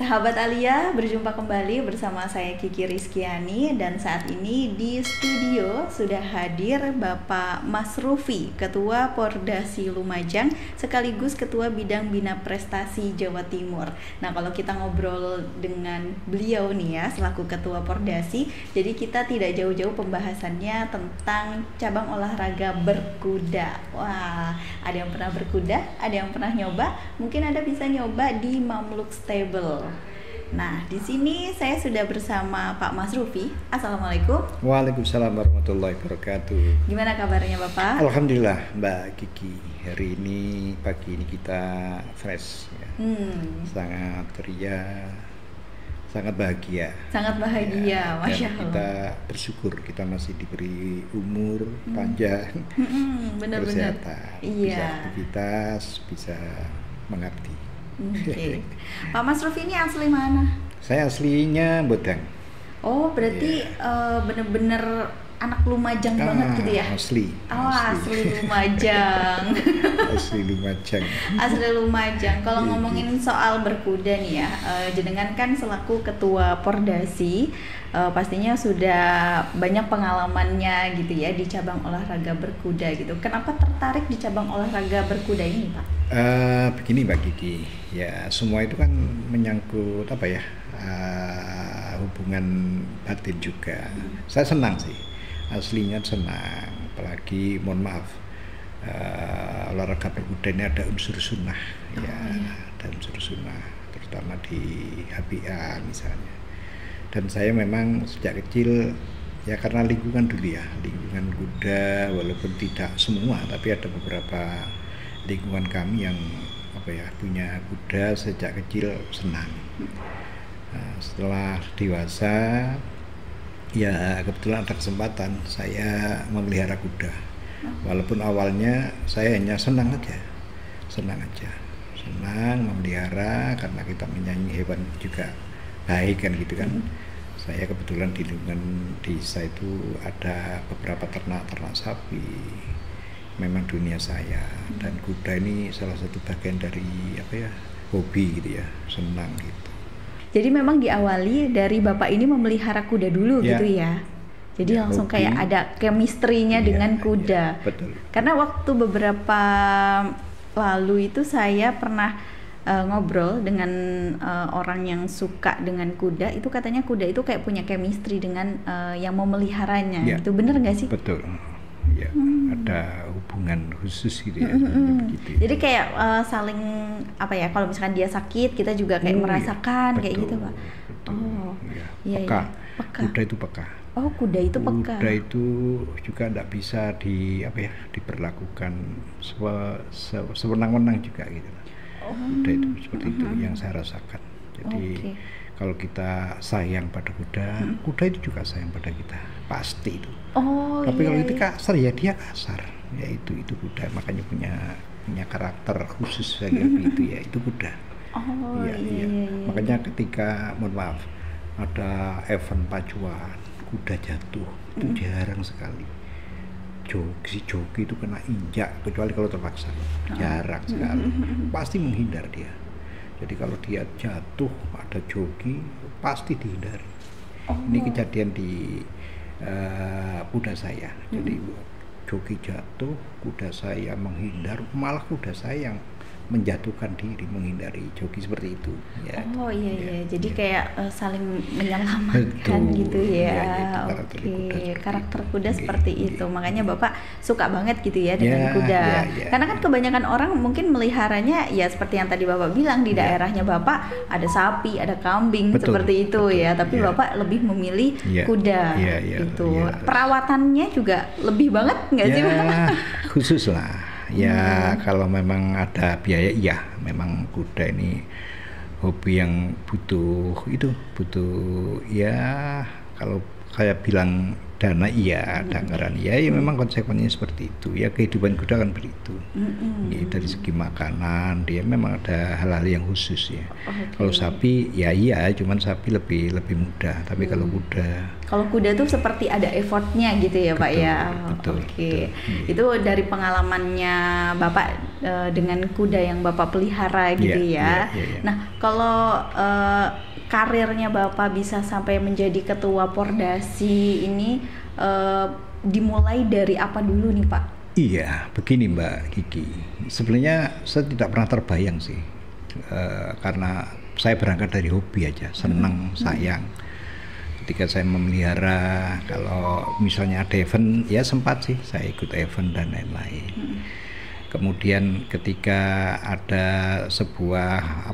Sahabat Alia, berjumpa kembali bersama saya Kiki Rizkiani. Dan saat ini di studio sudah hadir Bapak Mas Rufi, Ketua Pordasi Lumajang sekaligus Ketua Bidang Bina Prestasi Jawa Timur. Nah, kalau kita ngobrol dengan beliau nih ya selaku Ketua Pordasi, jadi kita tidak jauh-jauh pembahasannya tentang cabang olahraga berkuda. Wah, ada yang pernah berkuda, ada yang pernah nyoba, mungkin ada bisa nyoba di Mamluk Stable. Nah, di sini saya sudah bersama Pak Mas Rufi. Assalamualaikum. Waalaikumsalam warahmatullahi wabarakatuh. Gimana kabarnya Bapak? Alhamdulillah Mbak Kiki. Hari ini pagi ini kita fresh ya. Sangat ceria, sangat bahagia. Sangat bahagia, ya, Masya Allah. Kita bersyukur kita masih diberi umur panjang, benar-benar. kesehatan, Iya. bisa aktivitas, bisa mengabdi. Oke. Pak Mas Rufi ini asli mana? Saya aslinya Bodang. Oh, berarti bener-bener anak Lumajang banget gitu ya? Asli. Oh, asli Lumajang. Asli Lumajang. Asli Lumajang. Kalau ngomongin soal berkuda nih ya, jenengan kan selaku Ketua Pordasi, pastinya sudah banyak pengalamannya gitu ya di cabang olahraga berkuda gitu. Kenapa tertarik di cabang olahraga berkuda ini, Pak? Begini Mbak Kiki, ya semua itu kan menyangkut apa ya, hubungan batin juga. Saya senang sih, aslinya senang, apalagi mohon maaf, olahraga berkuda ini ada unsur sunnah, ada unsur sunnah, terutama di HBA misalnya. Dan saya memang sejak kecil ya karena lingkungan dulu ya, lingkungan kuda, walaupun tidak semua, tapi ada beberapa lingkungan kami yang punya kuda sejak kecil senang. Nah, setelah dewasa ya kebetulan ada kesempatan saya memelihara kuda. Walaupun awalnya saya hanya senang aja, senang memelihara karena kita menyayangi hewan juga baik kan gitu kan. Saya kebetulan di lingkungan desa itu ada beberapa ternak sapi. Memang dunia saya, dan kuda ini salah satu bagian dari hobi gitu ya, senang gitu. Jadi memang diawali dari Bapak ini memelihara kuda dulu gitu ya. Jadi langsung hobi, kayak ada chemistry-nya dengan kuda. Betul. Karena waktu beberapa lalu itu saya pernah ngobrol dengan orang yang suka dengan kuda, itu katanya kuda itu kayak punya chemistry dengan yang memeliharanya. Itu benar nggak sih? Betul. Ya, ada hubungan khusus gitu ya. Begitu. Jadi kayak saling kalau misalkan dia sakit kita juga kayak merasakan kayak gitu, Pak. Betul. Oh, iya. Peka. Peka. Kuda itu peka. Oh, kuda itu peka. Kuda itu juga tidak bisa diperlakukan sewenang-wenang juga gitu. Kuda itu seperti itu yang saya rasakan. Jadi kalau kita sayang pada kuda, kuda itu juga sayang pada kita, pasti itu. Tapi kalau itu kasar ya dia kasar, ya itu kuda, makanya punya karakter khusus kayak gitu ya, itu kuda. Makanya ketika mohon maaf ada event pacuan kuda jatuh itu jarang sekali. Si joki itu kena injak, kecuali kalau terpaksa, jarang sekali, pasti menghindar dia. Jadi kalau dia jatuh ada joki pasti dihindari. Ini kejadian di kuda saya. Jadi joki jatuh, kuda saya menghindar, malah kuda saya yang menjatuhkan diri menghindari joki seperti itu. Ya. Jadi kayak saling menyelamatkan. Betul. Gitu ya. Karakter kuda seperti itu. Makanya Bapak suka banget gitu ya dengan kuda. Karena kan kebanyakan orang mungkin meliharanya ya seperti yang tadi Bapak bilang di daerahnya Bapak ada sapi, ada kambing, seperti itu ya. Tapi Bapak lebih memilih kuda. Gitu. Perawatannya juga lebih banget nggak sih Pak? Khusus lah. Ya kalau memang ada biaya, ya memang kuda ini hobi yang butuh ya kalau saya bilang dana iya, anggaran iya, ya memang konsekuensinya seperti itu ya, kehidupan kuda kan begitu. Ya, dari segi makanan dia memang ada hal-hal yang khusus ya. Kalau sapi ya iya, cuman sapi lebih mudah, tapi kalau kuda tuh seperti ada effortnya gitu ya, Pak ya. Betul. Itu dari pengalamannya Bapak dengan kuda yang Bapak pelihara gitu ya. Nah, kalau karirnya Bapak bisa sampai menjadi ketua Pordasi ini dimulai dari apa dulu nih Pak? Iya, begini Mbak Kiki. Sebenarnya saya tidak pernah terbayang sih, karena saya berangkat dari hobi aja, senang, sayang. Ketika saya memelihara, kalau misalnya ada event, ya sempat sih saya ikut event dan lain-lain. Kemudian ketika ada sebuah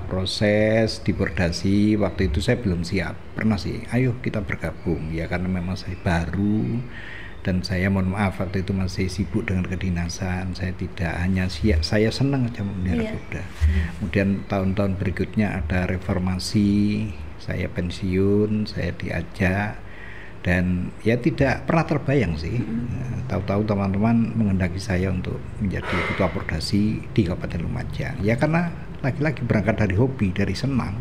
proses di Pordasi, waktu itu saya belum siap. Pernah sih, ayo kita bergabung ya, karena memang saya baru dan saya mohon maaf waktu itu masih sibuk dengan kedinasan. Saya tidak hanya saya senang aja memelihara kuda. Kemudian tahun-tahun berikutnya ada reformasi, saya pensiun, saya diajak. Dan ya tidak pernah terbayang sih, tahu-tahu teman-teman menghendaki saya untuk menjadi ketua Pordasi di Kabupaten Lumajang. Ya karena lagi-lagi berangkat dari hobi, dari senang.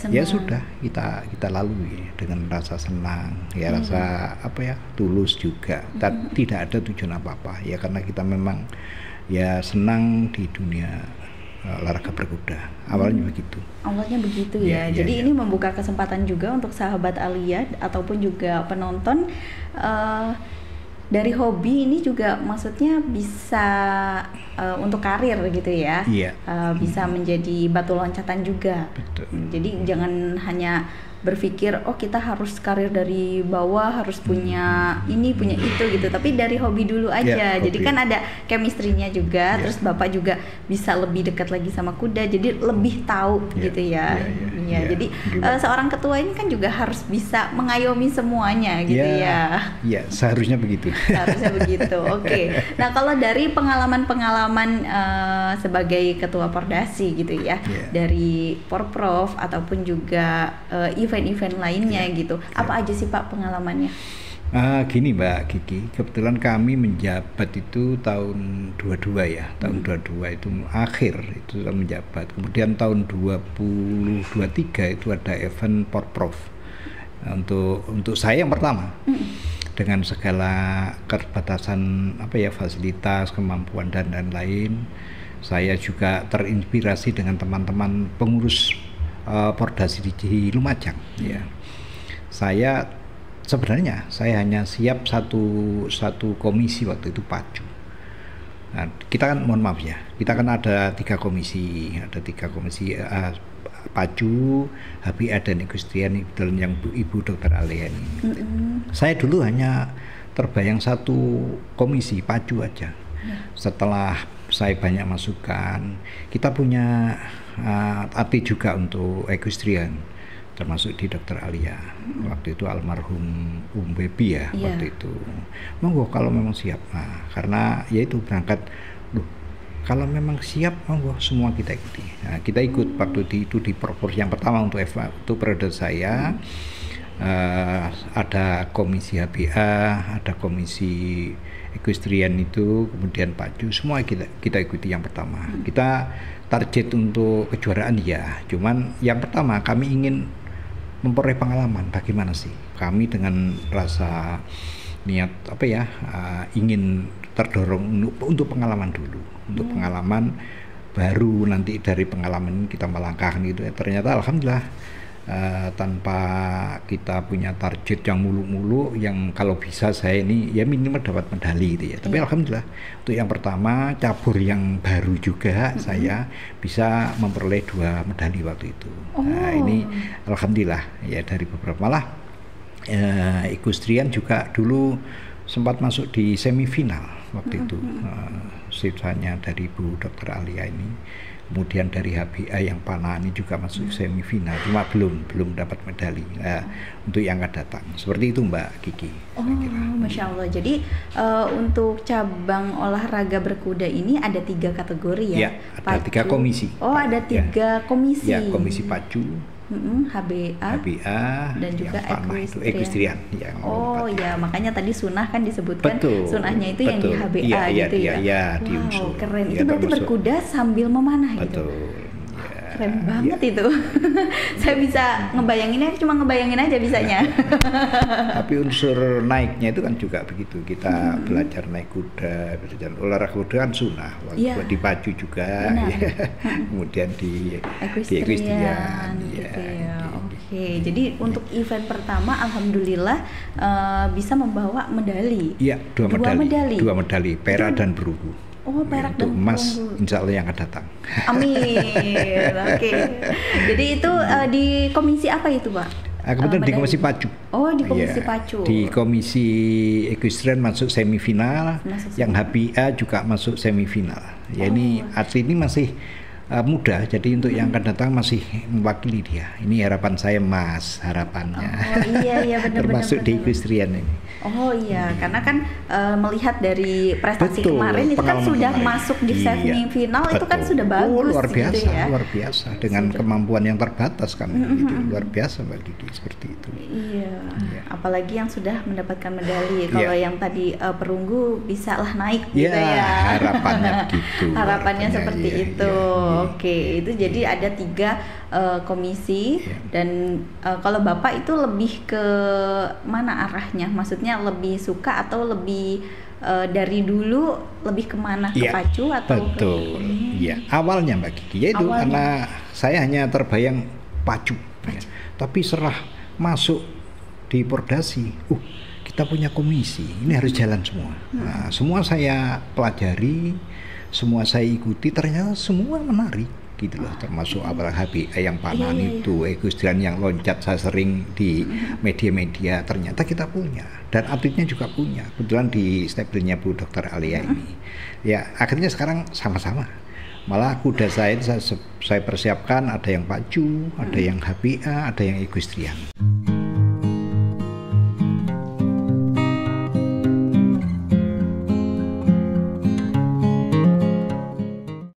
Ya sudah kita lalui dengan rasa senang, ya rasa tulus juga. Tidak ada tujuan apa-apa. Ya karena kita memang ya senang di dunia olahraga berkuda. Awalnya begitu. Awalnya begitu ya. Jadi ini membuka kesempatan juga untuk sahabat Alia ataupun juga penonton, dari hobi ini juga maksudnya bisa untuk karir gitu ya. Bisa menjadi batu loncatan juga. Betul. Jadi jangan hanya berpikir kita harus karir dari bawah, harus punya ini punya itu gitu, tapi dari hobi dulu aja. Jadi kan ada chemistry-nya juga, terus Bapak juga bisa lebih dekat lagi sama kuda, jadi lebih tahu gitu ya. Jadi seorang ketua ini kan juga harus bisa mengayomi semuanya gitu ya. Iya, seharusnya begitu. Seharusnya begitu. Oke. Nah, kalau dari pengalaman-pengalaman sebagai ketua Pordasi gitu ya, dari Porprov ataupun juga event-event lainnya gitu. Apa aja sih Pak pengalamannya? Gini Mbak Kiki, kebetulan kami menjabat itu tahun 22 ya, tahun 22 itu akhir itu menjabat. Kemudian tahun 2023 itu ada event Porprov untuk saya yang pertama. Dengan segala keterbatasan fasilitas, kemampuan dan lain-lain, saya juga terinspirasi dengan teman-teman pengurus Pordasi di Lumajang ya. Saya hanya siap satu komisi waktu itu pacu. Nah, kita kan mohon maaf ya, kita kan ada tiga komisi pacu, HBA dan Equestrian yang Ibu Dr. Alia ini. Saya dulu hanya terbayang satu komisi pacu aja. Setelah saya banyak masukan, kita punya arti juga untuk equestrian, termasuk di Dr. Alia. Waktu itu almarhum Bebi ya, waktu itu. Monggo kalau memang siap. Nah, karena yaitu berangkat, kalau memang siap monggo semua kita ikuti. Nah, kita ikut waktu itu di Porprov yang pertama untuk periode saya. Ada komisi HBA, ada komisi equestrian itu, kemudian pacu, semua kita ikuti yang pertama. Kita target untuk kejuaraan ya, cuman yang pertama kami ingin memperoleh pengalaman. Bagaimana sih kami dengan rasa niat ingin terdorong untuk pengalaman dulu, untuk pengalaman baru, nanti dari pengalaman kita melangkahkan gitu ya. Ternyata alhamdulillah tanpa kita punya target yang mulu-mulu, yang kalau bisa saya ini ya minimal dapat medali gitu ya. Tapi alhamdulillah untuk yang pertama cabur yang baru juga saya bisa memperoleh 2 medali waktu itu. Nah, ini alhamdulillah ya, dari beberapa, malah equestrian juga dulu sempat masuk di semifinal waktu itu. Sisanya dari Bu Dr. Alia ini, kemudian dari HBA yang panah ini juga masuk semifinal, cuma belum dapat medali. Untuk yang akan datang seperti itu Mbak Kiki. Masya Allah. Jadi untuk cabang olahraga berkuda ini ada 3 kategori ya? Ada 3 komisi. Ada 3 komisi. Ya, komisi pacu, HBA dan juga equestrian. Ya, makanya tadi sunah kan disebutkan. Sunahnya itu yang di HBA gitu ya. Di unsur. Keren. Itu berarti berkuda sambil memanah gitu. Betul. Keren banget itu. Saya bisa ngebayanginnya, cuma ngebayangin aja bisanya. Tapi unsur naiknya itu kan juga begitu. Kita belajar naik kuda, belajar olahraga kuda kan sunnah. Dipacu juga, ya. Kemudian di equestrian. Gitu ya. Oke, jadi untuk event pertama, alhamdulillah bisa membawa medali. Iya, dua medali, perak dan perunggu. Oh, perak dan perunggu. Emas, insya Allah yang akan datang. Amin. Oke. Jadi itu di komisi apa itu, Pak? Kebetulan di komisi pacu. Oh, di komisi pacu. Di komisi equestrian masuk semifinal, yang HPA juga masuk semifinal. Ya ini atlet ini masih muda, jadi untuk yang akan datang masih mewakili dia. Ini harapan saya, Mas, harapannya. Oh iya benar. Termasuk di equestrian ini. Oh iya, karena kan melihat dari prestasi kemarin itu kan sudah masuk di semifinal, itu kan sudah bagus. Luar biasa, gitu ya. Luar biasa dengan kemampuan yang terbatas kan, gitu. Luar biasa Mbak Didi seperti itu. Iya. Apalagi yang sudah mendapatkan medali. Kalau yang tadi perunggu bisa lah naik gitu ya. Harapannya begitu. Harapannya seperti itu. Oke, itu jadi ada 3 komisi dan kalau Bapak itu lebih ke mana arahnya? Maksudnya lebih suka atau lebih dari dulu lebih kemana, ke pacu atau betul. Iya, awalnya Mbak Kiki yaitu karena saya hanya terbayang pacu. Ya. Tapi serah masuk di Pordasi, kita punya komisi, ini harus jalan semua. Nah, semua saya pelajari, semua saya ikuti, ternyata semua menarik gitu loh, termasuk apalagi HPA yang panan itu, equestrian yang loncat, saya sering di media-media, ternyata kita punya dan atletnya juga punya. Kebetulan di stabilnya Bu Dr. Alia ini, ya akhirnya sekarang sama-sama. Malah kuda saya persiapkan, ada yang pacu, ada yang HPA, ada yang equestrian.